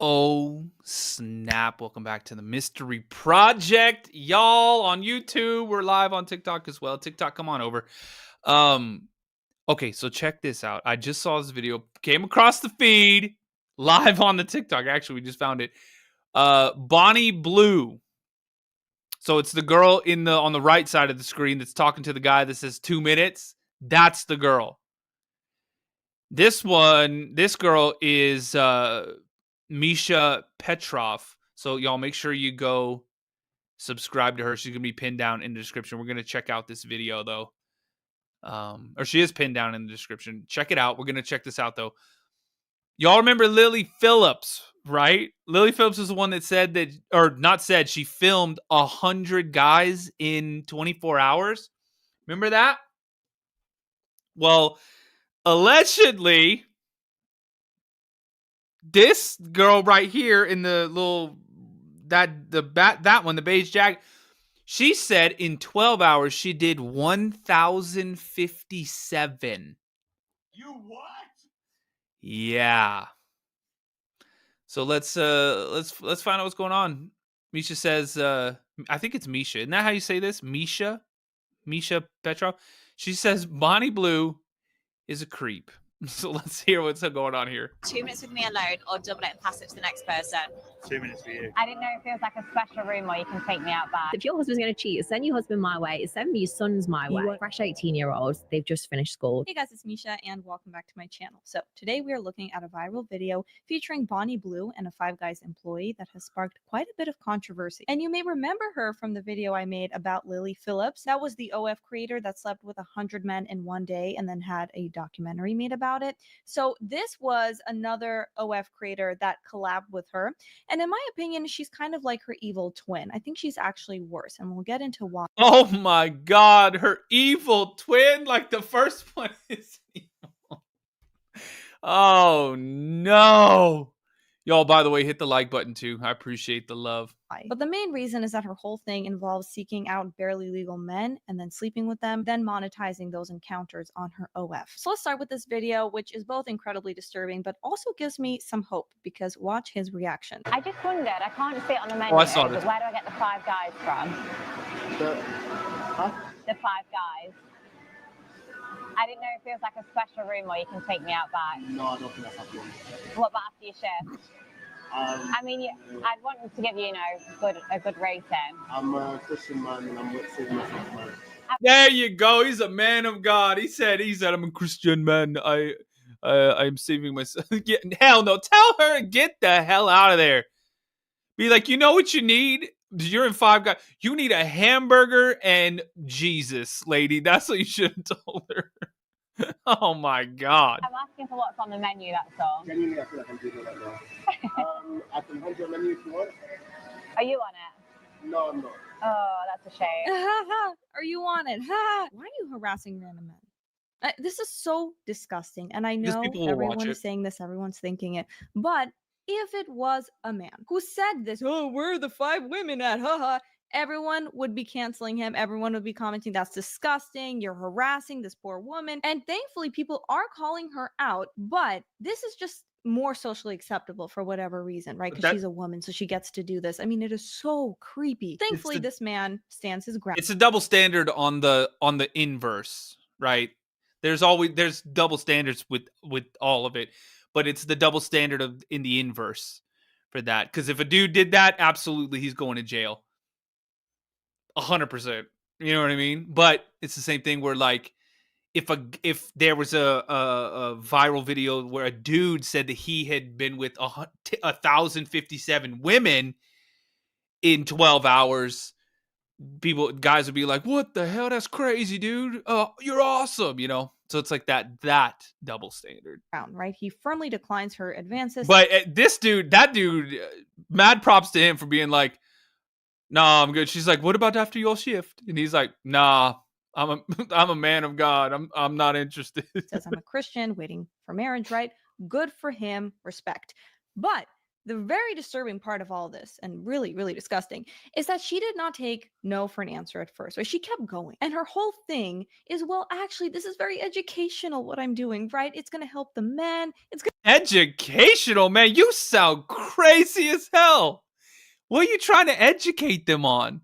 Oh, snap. Welcome back to the Mystery Project. Y'all on YouTube. We're live on TikTok as well. TikTok, come on over. Okay, so check this out. I just saw this video, came across the feed, live on the TikTok. Actually, we just found it. Bonnie Blue. So it's the girl on the right side of the screen that's talking to the guy that says 2 minutes. That's the girl. This girl is Misha Petrov. So y'all make sure you go subscribe to her. She's gonna be pinned down in the description. We're gonna check out this video though. Or she is pinned down in the description. Check it out. We're gonna check this out though. Y'all remember Lily Phillips, right? Lily Phillips is the one that said that, or not said, she filmed 100 guys in 24 hours. Remember that? Well, allegedly, this girl right here in the little that one, the beige jacket, she said in 12 hours she did 1,057. You what? Yeah. So let's find out what's going on. Misha says, I think it's Misha. Isn't that how you say this? Misha Petrov. She says Bonnie Blue is a creep. So let's hear what's going on here. 2 minutes with me alone or double it and pass it to the next person? 2 minutes for you. I didn't know if it was like a special room where you can take me out back. If your husband's going to cheat, send your husband my way. Send your sons my way. Fresh 18-year-olds. They've just finished school. Hey guys, it's Misha and welcome back to my channel. So today we are looking at a viral video featuring Bonnie Blue and a Five Guys employee that has sparked quite a bit of controversy. And you may remember her from the video I made about Lily Phillips. That was the OF creator that slept with 100 men in one day and then had a documentary made about it. So this was another OF creator that collabed with her. And in my opinion, she's kind of like her evil twin. I think she's actually worse, and we'll get into why. Oh my God, her evil twin? Like the first one is evil. Oh no. Y'all, by the way, hit the like button too. I appreciate the love. But the main reason is that her whole thing involves seeking out barely legal men and then sleeping with them, then monetizing those encounters on her OF. So let's start with this video, which is both incredibly disturbing, but also gives me some hope because watch his reaction. I just wondered, I can't see it on the menu, I saw this. but where do I get the Five Guys from? The Five Guys. I didn't know if it was like a special room where you can take me out back. No, I don't think that's happening. What about after your shift? I mean, I'd want to give you, a good rating. I'm a Christian man and I'm saving myself money. There you go. He's a man of God. He said I'm a Christian man. I'm saving myself. Hell no. Tell her to get the hell out of there. Be like, you know what you need? You're in Five Guys. You need a hamburger and Jesus, lady. That's what you should have told her. Oh my God. I'm asking for what's on the menu, that's all. Genuinely, I feel like I'm doing it right now. I can hand you a menu if you want. Are you on it? No, I'm not. Oh, that's a shame. Are you on it? Why are you harassing random men? This is so disgusting. And I know everyone is saying this, everyone's thinking it. But if it was a man who said this, oh, where are the 5 women at? Haha. Everyone would be canceling him. Everyone would be commenting, that's disgusting. You're harassing this poor woman. And thankfully, people are calling her out. But this is just more socially acceptable for whatever reason, right? Because she's a woman, so she gets to do this. I mean, it is so creepy. Thankfully, this man stands his ground. It's a double standard on the inverse, right? There's double standards with all of it, but it's the double standard in the inverse for that. Because if a dude did that, absolutely, he's going to jail. 100%. You know what I mean? But it's the same thing where, like, if there was a viral video where a dude said that he had been with 1,057 women in 12 hours, guys would be like, "What the hell? That's crazy, dude. You're awesome," you know. So it's like that double standard. Right? He firmly declines her advances. But that dude, mad props to him for being like, "Nah, I'm good." She's like, "What about after your shift?" And he's like, "Nah, I'm a man of God. I'm not interested." Says I'm a Christian waiting for marriage, right? Good for him, respect. But the very disturbing part of all this, and really, really disgusting, is that she did not take no for an answer at first, right? She kept going. And her whole thing is, well, actually, this is very educational what I'm doing, right? It's going to help the men. It's educational, man. You sound crazy as hell. What are you trying to educate them on?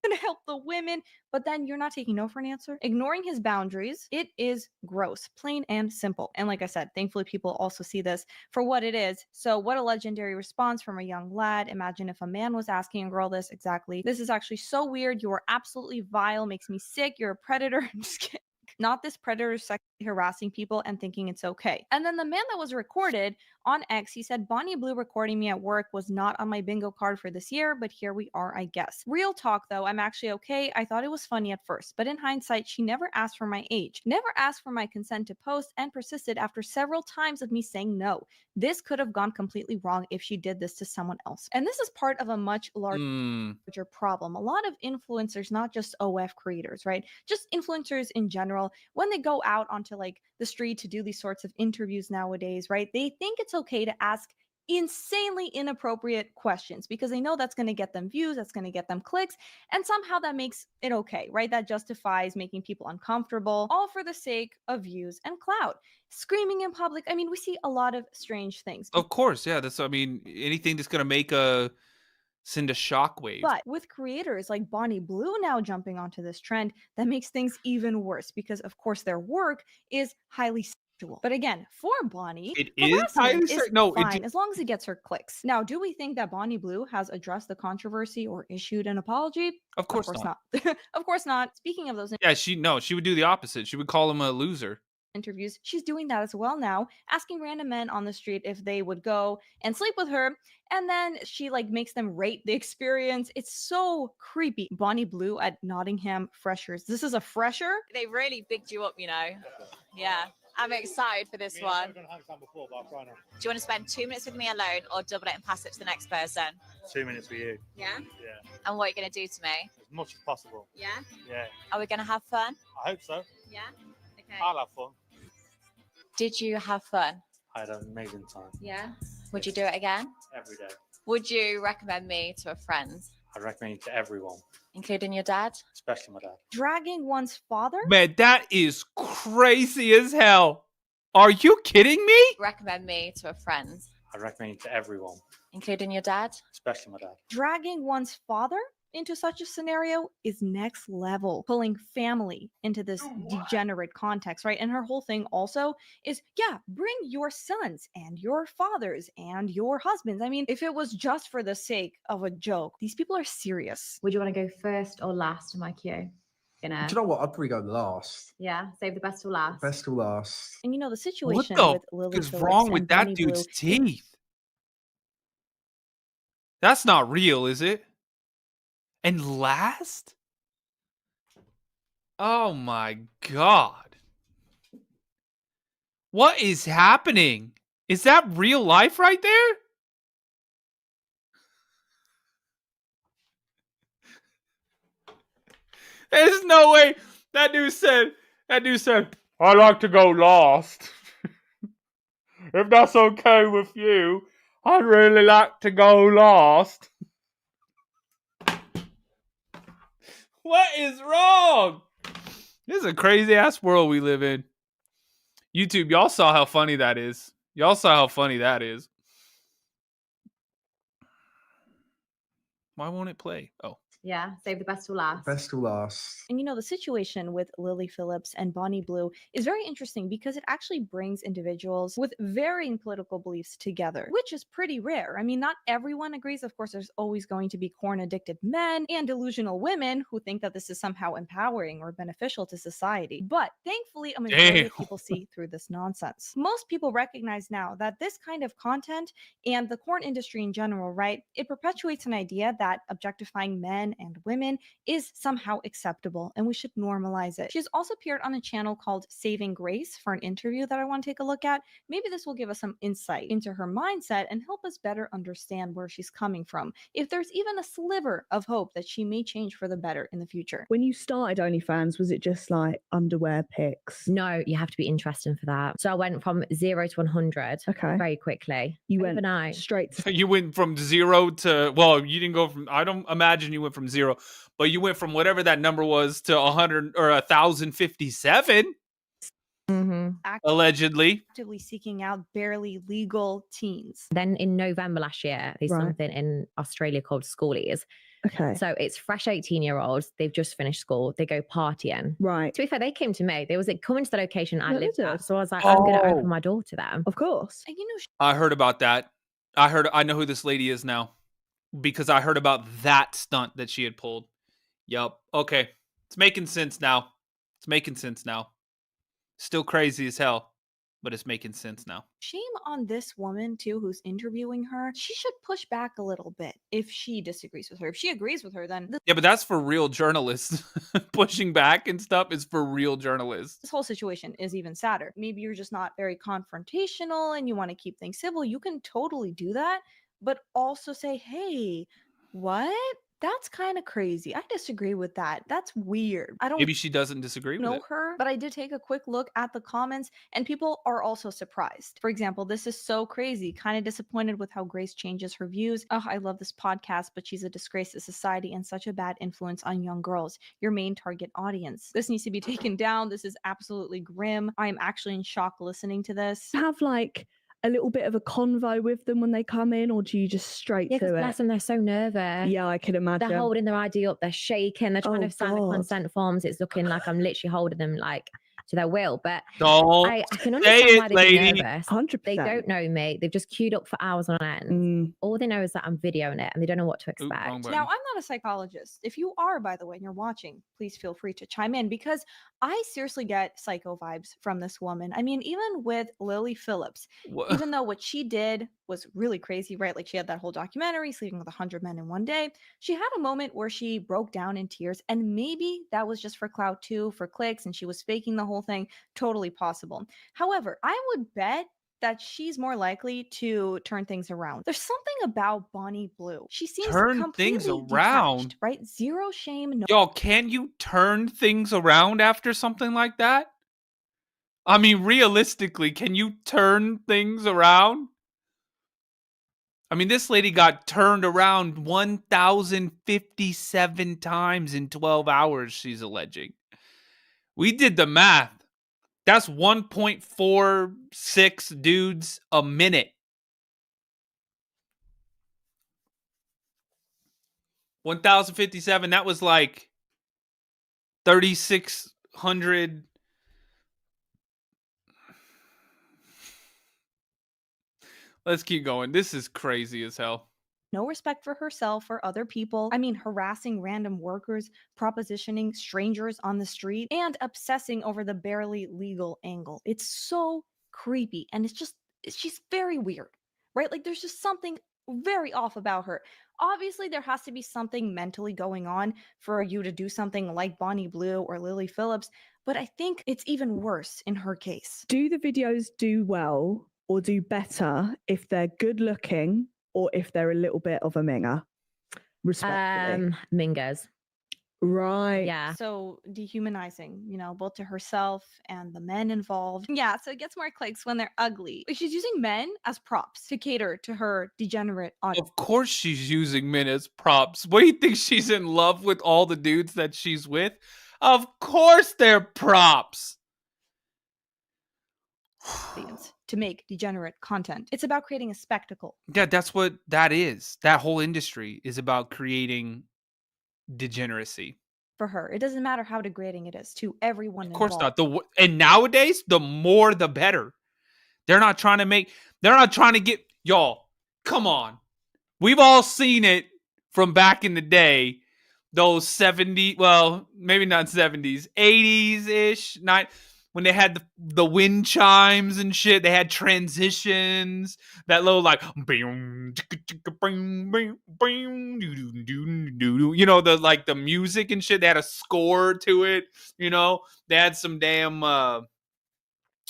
going to help the women, but then you're not taking no for an answer, ignoring his boundaries. It is gross, plain and simple. And like I said, thankfully people also see this for what it is. So what a legendary response from a young lad. Imagine if a man was asking a girl this. Exactly. This is actually so weird. You are absolutely vile, makes me sick. You're a predator. I'm just kidding. Not this predator sexually harassing people and thinking it's okay. And then the man that was recorded on X, he said, Bonnie Blue recording me at work was not on my bingo card for this year, but here we are, I guess. Real talk though, I'm actually okay. I thought it was funny at first, but in hindsight, she never asked for my age, never asked for my consent to post, and persisted after several times of me saying no. This could have gone completely wrong if she did this to someone else. And this is part of a much larger problem. A lot of influencers, not just OF creators, right? Just influencers in general, when they go out onto like the street to do these sorts of interviews nowadays, right? They think it's okay to ask insanely inappropriate questions because they know that's going to get them views, that's going to get them clicks, and somehow that makes it okay, right? That justifies making people uncomfortable, all for the sake of views and clout. Screaming in public, I mean, we see a lot of strange things. Of course, yeah. That's, I mean, anything that's going to send a shockwave. But with creators like Bonnie Blue now jumping onto this trend, that makes things even worse because, of course, their work is highly sexual. But again, for Bonnie, it is highly fine as long as it gets her clicks. Now, do we think that Bonnie Blue has addressed the controversy or issued an apology? Of course not. Of course not. Speaking of those, yeah, she would do the opposite. She would call him a loser. Interviews, she's doing that as well now, asking random men on the street if they would go and sleep with her, and then she like makes them rate the experience. It's so creepy. Bonnie Blue at Nottingham freshers. This is a fresher. They really bigged you up, you know. Yeah, I'm excited for this one. Do you want to spend 2 minutes with me alone or double it and pass it to the next person? 2 minutes with you. Yeah? Yeah. And what are you going to do to me? As much as possible. Yeah? Yeah. Are we going to have fun? I hope so. Yeah? Okay. I'll have fun. Did you have fun? I had an amazing time. Yeah? Would you do it again? Every day. Would you recommend me to a friend? I recommend it to everyone. Including your dad? Especially my dad. Dragging one's father? Man, that is crazy as hell. Are you kidding me? Recommend me to a friend? I recommend it to everyone. Including your dad? Especially my dad. Dragging one's father into such a scenario is next level. Pulling family into this degenerate context, right? And her whole thing also is, yeah, bring your sons and your fathers and your husbands. I mean, if it was just for the sake of a joke, these people are serious. Would you want to go first or last in my queue? Do you know what? I'd probably go last. Yeah, save the best till last. Best till last. And you know, the situation What with the Lily fuck is Phillips wrong and with that Bonnie dude's Blue, teeth? That's not real, is it? And last? Oh my god. What is happening? Is that real life right there? There's no way. That dude said, I like to go last. If that's okay with you, I'd really like to go last. What is wrong? This is a crazy ass world we live in. YouTube, y'all saw how funny that is. Why won't it play? Oh. Yeah, save the best till last. Best till last. And you know, the situation with Lily Phillips and Bonnie Blue is very interesting because it actually brings individuals with varying political beliefs together, which is pretty rare. I mean, not everyone agrees. Of course, there's always going to be corn-addicted men and delusional women who think that this is somehow empowering or beneficial to society. But thankfully, a majority of people see through this nonsense. Most people recognize now that this kind of content and the corn industry in general, right, it perpetuates an idea that objectifying men and women is somehow acceptable and we should normalize it. She's also appeared on a channel called Saving Grace for an interview that I want to take a look at. Maybe this will give us some insight into her mindset and help us better understand where she's coming from. If there's even a sliver of hope that she may change for the better in the future. When you started OnlyFans, was it just like underwear pics? No, you have to be interested for that. So I went from 0 to 100 very quickly. You went overnight. straight to... You went from 0 to, well, you didn't go from, I don't imagine you went from 0, but you went from whatever that number was to 100 or 1,057. Allegedly. Actively seeking out barely legal teens. Then in November last year, there's something in Australia called schoolies. Okay. So it's fresh 18-year-olds. They've just finished school. They go partying. Right. To be fair, they came to me. They was like coming to the location I lived at. So I was like, I'm going to open my door to them. Of course. And you know, I heard about that. I know who this lady is now because I heard about that stunt that she had pulled. Yup. Okay. It's making sense now. Still crazy as hell, but it's making sense now. Shame on this woman, too, who's interviewing her. She should push back a little bit if she disagrees with her. If she agrees with her, then... Yeah, but that's for real journalists. Pushing back and stuff is for real journalists. This whole situation is even sadder. Maybe you're just not very confrontational and you want to keep things civil. You can totally do that, but also say, hey, what? That's kind of crazy. I disagree with that. That's weird. I don't Maybe she doesn't disagree with know it. her, but I did take a quick look at the comments and people are also surprised. For example, this is so crazy. Kind of disappointed with how Grace changes her views. Oh, I love this podcast, but she's a disgrace to society and such a bad influence on young girls. Your main target audience. This needs to be taken down. This is absolutely grim. I'm actually in shock listening to this. Have like a little bit of a convo with them when they come in, or do you just straight to it? Bless them, they're so nervous. Yeah, I can imagine. They're holding their ID up, they're shaking, they're trying to sign the consent forms. It's looking like I'm literally holding them like to their will. But I can understand why they're nervous. 100%. They don't know me. They've just queued up for hours on end. All they know is that I'm videoing it and they don't know what to expect. Now, I'm not a psychologist. If you are, by the way, and you're watching, please feel free to chime in because I seriously get psycho vibes from this woman. I mean, even with Lily Phillips, even though what she did was really crazy, right? Like she had that whole documentary, sleeping with 100 men in one day. She had a moment where she broke down in tears, and maybe that was just for clout too, for clicks, and she was faking the whole thing. Totally possible. However, I would bet that she's more likely to turn things around. There's something about Bonnie Blue. She seems turn things around, right? Zero shame. No. Y'all, can you turn things around after something like that? I mean, realistically, can you turn things around? I mean, this lady got turned around 1,057 times in 12 hours, she's alleging. We did the math. That's 1.46 dudes a minute. 1,057, that was like 3,600. Let's keep going. This is crazy as hell. No respect for herself or other people. I mean, harassing random workers, propositioning strangers on the street, and obsessing over the barely legal angle. It's so creepy. And she's very weird, right? Like there's just something very off about her. Obviously, there has to be something mentally going on for you to do something like Bonnie Blue or Lily Phillips. But I think it's even worse in her case. Do the videos do well or do better if they're good looking or if they're a little bit of a minger? Respectfully. Mingers. Right. Yeah. So dehumanizing, both to herself and the men involved. Yeah, so it gets more clicks when they're ugly. She's using men as props to cater to her degenerate audience. Of course she's using men as props. What do you think, she's in love with all the dudes that she's with? Of course they're props. To make degenerate content. It's about creating a spectacle. Yeah, that's what that is. That whole industry is about creating degeneracy. For her, it doesn't matter how degrading it is to everyone involved. Of course not. And nowadays, the more the better. They're not trying to get, y'all, come on. We've all seen it from back in the day. Those 70s, well, maybe not 70s, 80s-ish, when they had the wind chimes and shit. They had transitions. That little like, you know, the music and shit. They had a score to it. You know, they had some damn.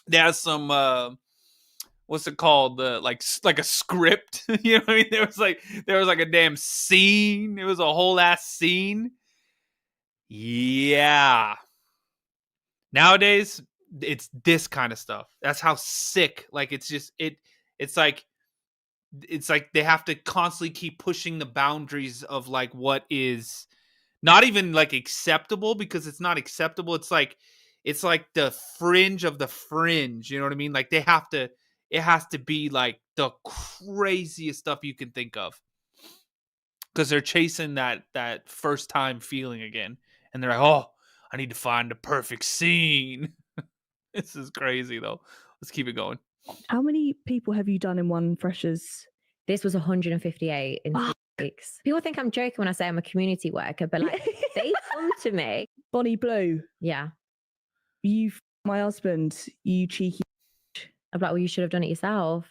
They had some. What's it called? Like a script. You know what I mean? There was like a damn scene. It was a whole ass scene. Yeah. Nowadays, it's this kind of stuff. That's how sick. Like it's just it's like they have to constantly keep pushing the boundaries of like what is not even like acceptable, because it's not acceptable. It's like the fringe of the fringe. You know what I mean? Like it has to be like the craziest stuff you can think of, because they're chasing that first time feeling again, and they're like, oh, I need to find the perfect scene. This is crazy, though. Let's keep it going. How many people have you done in one Freshers? This was 158 in 3 weeks. People think I'm joking when I say I'm a community worker, but like they come to me. Bonnie Blue. Yeah. My husband, you cheeky. I'm like, well, you should have done it yourself.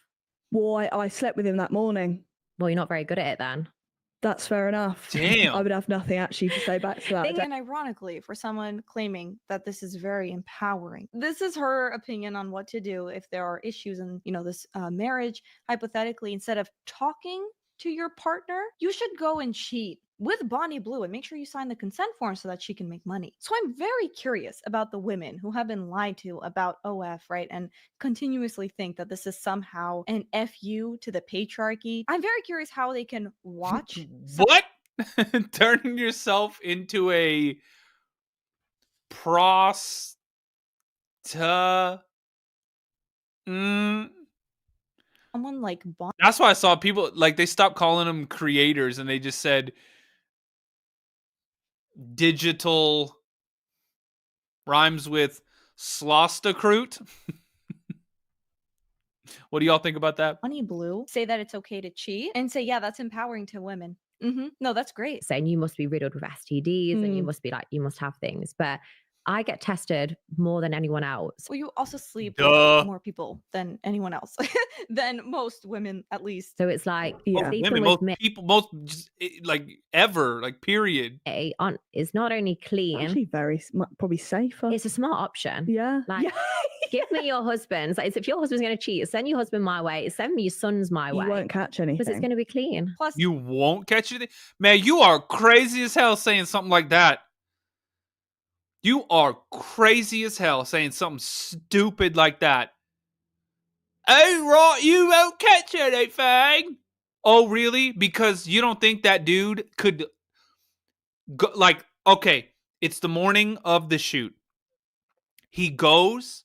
Well, I slept with him that morning. Well, you're not very good at it then. That's fair enough. Damn. I would have nothing actually to say back to that. And ironically, for someone claiming that this is very empowering, this is her opinion on what to do if there are issues in, this marriage. Hypothetically, instead of talking to your partner, you should go and cheat with Bonnie Blue and make sure you sign the consent form so that she can make money. So I'm very curious about the women who have been lied to about OF, right? And continuously think that this is somehow an FU to the patriarchy. I'm very curious how they can watch. What? Turning yourself into a prost. Someone like Bonnie. That's why I saw people like they stopped calling them creators and they just said digital rhymes with slostacrute. What do y'all think about that? Bonnie Blue say that it's okay to cheat and say, yeah, that's empowering to women. No, that's great. Saying you must be riddled with STDs and you must be like, you must have things. But I get tested more than anyone else. Well, you also sleep with more people than anyone else, than most women, at least. So it's like, most just, like ever, like period. Is not only clean, actually probably safer. It's a smart option. Yeah. Like, give me your husband. Like, if your husband's going to cheat, send your husband my way. Send me your sons my way. You won't catch anything because it's going to be clean. Plus, you won't catch anything. Man, you are crazy as hell saying something like that. You are crazy as hell saying something stupid like that. Oh, right, you won't catch anything. Oh, really? Because you don't think that dude could go, like, okay, it's the morning of the shoot. He goes,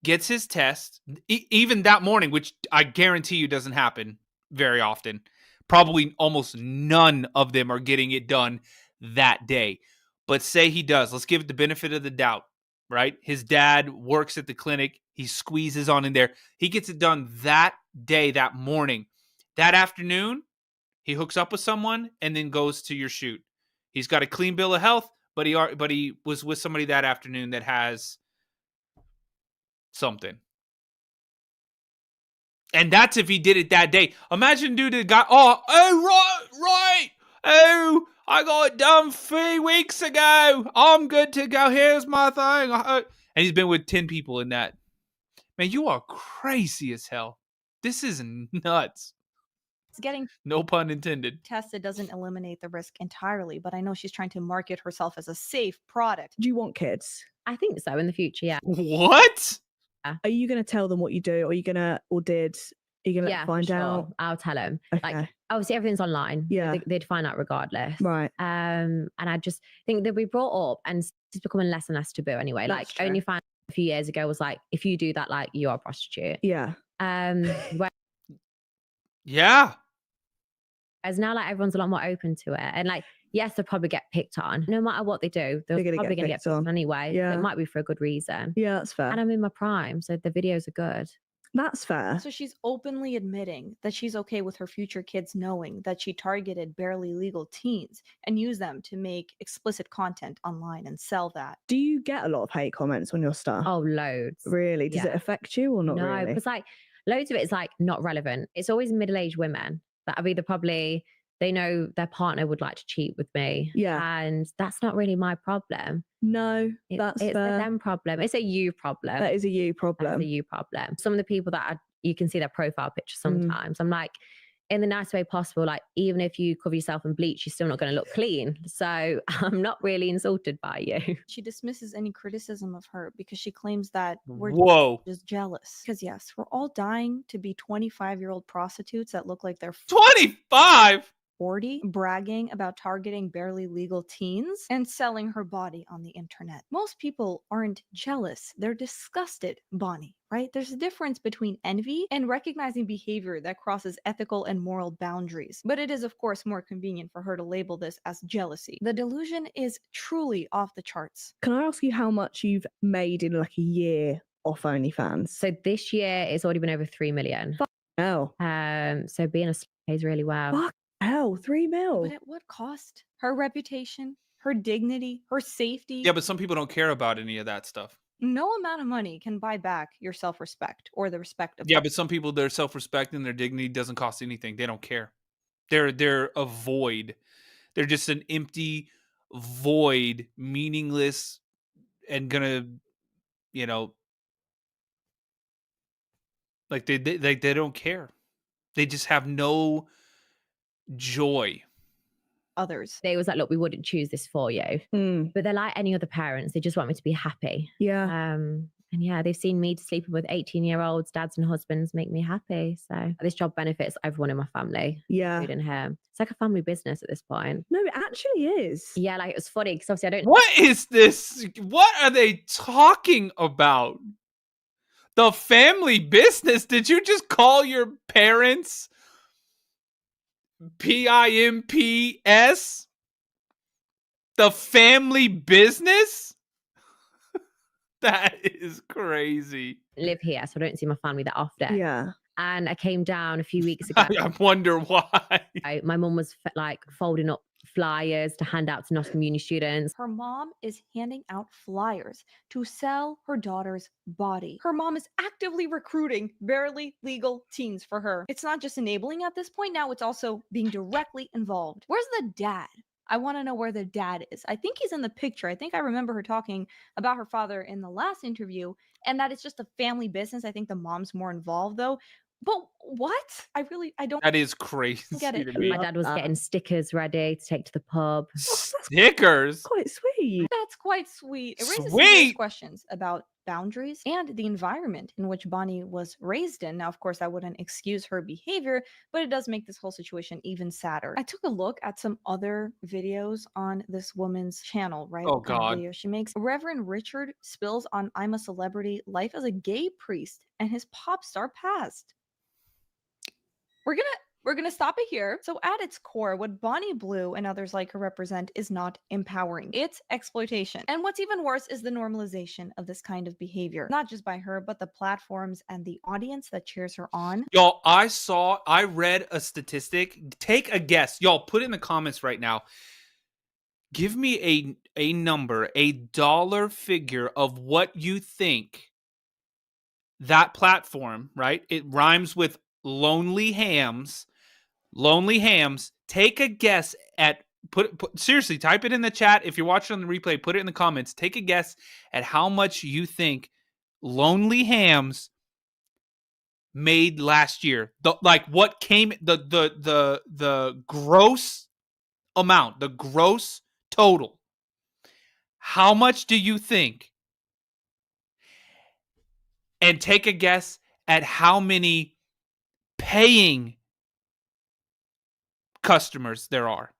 gets his test, even that morning, which I guarantee you doesn't happen very often. Probably almost none of them are getting it done that day. But say he does. Let's give it the benefit of the doubt, right? His dad works at the clinic. He squeezes on in there. He gets it done that day, that morning. That afternoon, he hooks up with someone and then goes to your shoot. He's got a clean bill of health, but he was with somebody that afternoon that has something. And that's if he did it that day. Imagine, dude, the guy, right. Oh, I got it done 3 weeks ago. I'm good to go. Here's my thing. And he's been with 10 people in that. Man, you are crazy as hell. This is nuts. It's getting no pun intended. Tested doesn't eliminate the risk entirely, but I know she's trying to market herself as a safe product. Do you want kids? I think so in the future, yeah. What? Are you going to tell them what you do, or are you going to, or did? Are you going to find out? I'll tell them. Okay. Like, obviously, everything's online. Yeah. They'd find out regardless. Right. And I just think that we brought up, and it's becoming less and less taboo anyway. That's like, OnlyFans a few years ago was like, if you do that, like, you are a prostitute. Yeah. Yeah. As now, like, everyone's a lot more open to it. And, like, yes, they'll probably get picked on. No matter what they do, they're probably going to get picked on anyway. Yeah. So it might be for a good reason. Yeah, that's fair. And I'm in my prime, so the videos are good. That's fair. So she's openly admitting that she's okay with her future kids knowing that she targeted barely legal teens and used them to make explicit content online and sell that. Do you get a lot of hate comments on your stuff? Oh, loads. Really? Does it affect you or not no, really? because like loads of it is like not relevant. It's always middle-aged women that have either probably they know their partner would like to cheat with me. Yeah. And that's not really my problem. No, that's it's fair. a them problem. It's a you problem. That is a you problem. That's a you problem. Some of the people that you can see their profile picture sometimes. I'm like, in the nicest way possible, like even if you cover yourself in bleach, you're still not going to look clean. So I'm not really insulted by you. She dismisses any criticism of her because she claims that we're just jealous. Because yes, we're all dying to be 25-year-old prostitutes that look like they're 25. 40, bragging about targeting barely legal teens and selling her body on the internet. Most people aren't jealous, they're disgusted, Bonnie, right? There's a difference between envy and recognizing behavior that crosses ethical and moral boundaries. But it is, of course, more convenient for her to label this as jealousy. The delusion is truly off the charts. Can I ask you how much you've made in like a year off OnlyFans? So this year it's already been over 3 million. Hell. So being a pays really well. Fuck hell, 3 mil. But at what cost? Her reputation, her dignity, her safety. Yeah, but some people don't care about any of that stuff. No amount of money can buy back your self-respect or the respect of but some people, their self-respect and their dignity doesn't cost anything. They don't care. They're a void. They're just an empty void, meaningless, and gonna, like they don't care. They just have no joy. Others. They was like, look, we wouldn't choose this for you. But they're like any other parents. They just want me to be happy. Yeah. And yeah, they've seen me sleeping with 18-year-olds, dads and husbands make me happy. So this job benefits everyone in my family. Yeah. Including him. It's like a family business at this point. No, it actually is. Yeah, like it was funny because obviously I don't. What is this? What are they talking about? The family business? Did you just call your parents PIMPS? The family business? That is crazy. I live here, so I don't see my family that often. Yeah. And I came down a few weeks ago. I wonder why. My mum was like folding up flyers to hand out to Nottingham uni students. Her mom is handing out flyers to sell her daughter's body. Her mom is actively recruiting barely legal teens for her. It's not just enabling at this point, now it's also being directly involved. Where's the dad? I want to know where the dad is. I think he's in the picture. I think I remember her talking about her father in the last interview and that it's just a family business. I think the mom's more involved though. But what? I don't. That is crazy. Get it. To me. My dad was getting stickers ready to take to the pub. Stickers? Quite sweet. That's quite sweet. It raises Sweet. questions about boundaries and the environment in which Bonnie was raised in. Now, of course, I wouldn't excuse her behavior, but it does make this whole situation even sadder. I took a look at some other videos on this woman's channel, right? Oh, God. Video she makes. Reverend Richard spills on I'm a Celebrity life as a gay priest and his pop star past. We're gonna stop it here. So at its core, what Bonnie Blue and others like her represent is not empowering. It's exploitation. And what's even worse is the normalization of this kind of behavior. Not just by her, but the platforms and the audience that cheers her on. Y'all, I read a statistic. Take a guess. Y'all, put it in the comments right now. Give me a number, a dollar figure of what you think that platform, right? It rhymes with lonely hams. Lonely hams. Take a guess at seriously, type it in the chat. If you're watching on the replay, put it in the comments. Take a guess at how much you think Lonely Hams made last year. What came the gross amount, the gross total. How much do you think? And take a guess at how many paying customers there are.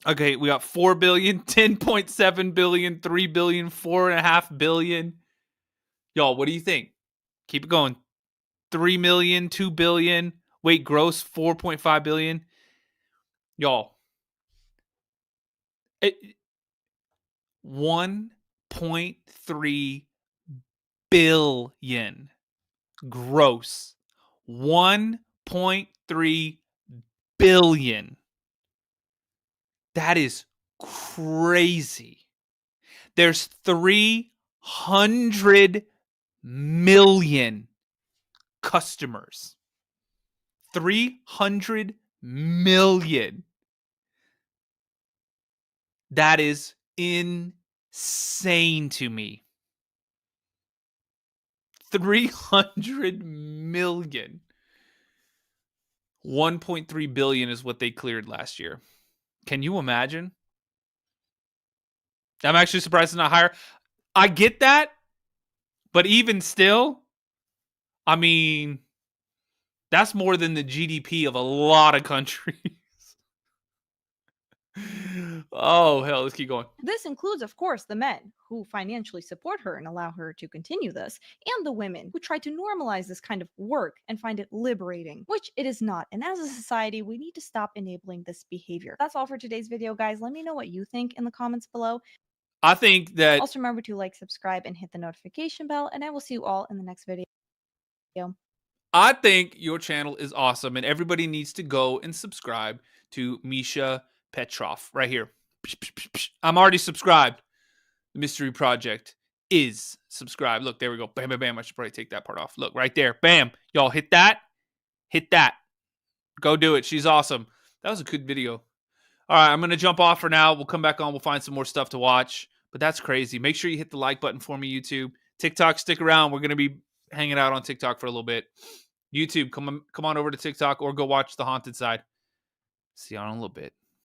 Okay, we got 4 billion, 10.7 billion, 3 billion, 4.5 billion. Y'all, what do you think? Keep it going. 3 million, 2 billion. Wait, gross 4.5 billion. Y'all. 1.3 billion gross. 1.3 billion. That is crazy. There's 300 million customers. 300 million. That is insane to me. 300 million. 1.3 billion is what they cleared last year. Can you imagine? I'm actually surprised it's not higher. I get that, but even still, I mean, that's more than the GDP of a lot of countries. Oh, hell, let's keep going. This includes, of course, the men who financially support her and allow her to continue this, and the women who try to normalize this kind of work and find it liberating, which it is not. And as a society, we need to stop enabling this behavior. That's all for today's video, guys. Let me know what you think in the comments below. I think that... Also, remember to like, subscribe, and hit the notification bell, and I will see you all in the next video. I think your channel is awesome, and everybody needs to go and subscribe to Misha Petrov right here. I'm already subscribed. The Mystery Project is subscribed. Look, there we go. Bam, bam, bam. I should probably take that part off. Look, right there. Bam. Y'all hit that. Hit that. Go do it. She's awesome. That was a good video. All right, I'm going to jump off for now. We'll come back on. We'll find some more stuff to watch. But that's crazy. Make sure you hit the like button for me, YouTube. TikTok, stick around. We're going to be hanging out on TikTok for a little bit. YouTube, come on over to TikTok or go watch The Haunted Side. See you on in a little bit.